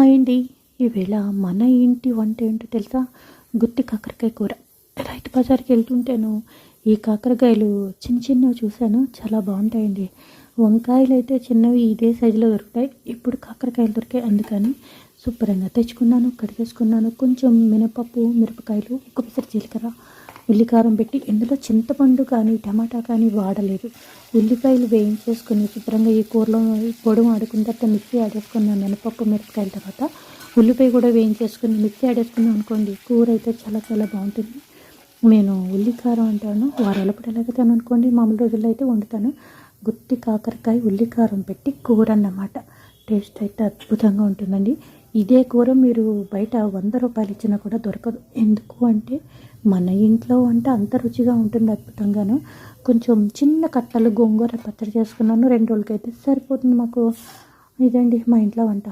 Hi అండి. ఈవేళ మన ఇంటి వంట ఏంటో తెలుసా? గుత్తి కాకరకాయ కూర. రైతు బజార్కి వెళ్తుంటేను ఈ కాకరకాయలు చిన్న చిన్నవి చూశాను, చాలా బాగుంటాయండి. వంకాయలు అయితే చిన్నవి ఇదే సైజులో దొరుకుతాయి, ఇప్పుడు కాకరకాయలు దొరికాయి. అందుకని శుభ్రంగా తెచ్చుకున్నాను, కడిగేసుకున్నాను. కొంచెం మినపప్పు, మిరపకాయలు, ఒక పిసరు జీలకర్ర, ఉల్లికారం పెట్టి, ఇందులో చింతపండు కానీ టమాటా కానీ వాడలేదు. ఉల్లిపాయలు వేయించేసుకొని శుభ్రంగా ఈ కూరలో పొడి ఆడుకున్న తర్వాత మిక్సీ ఆడేసుకున్నాను. మినపప్పు, మిరపకాయల తర్వాత ఉల్లిపాయ కూడా వేయించేసుకుని మిక్సీ ఆడేసుకున్నాం అనుకోండి, కూర అయితే చాలా చాలా బాగుంటుంది. నేను ఉల్లికారం అంటాను, వారాల పూట ఎలాగైతాను అనుకోండి, మామూలు రోజుల్లో అయితే వండుతాను. గుత్తి కాకరకాయ ఉల్లికారం పెట్టి కూర అన్నమాట. టేస్ట్ అయితే అద్భుతంగా ఉంటుందండి. ఇదే కూర మీరు బయట 100 రూపాయలు ఇచ్చినా కూడా దొరకదు. ఎందుకు అంటే మన ఇంట్లో వంట అంత రుచిగా ఉంటుంది, అద్భుతంగాను. కొంచెం చిన్న కట్టలు గోంగూర పచ్చడి చేసుకున్నాను, 2 రోజులకైతే సరిపోతుంది మాకు. ఇదండి మా ఇంట్లో వంట.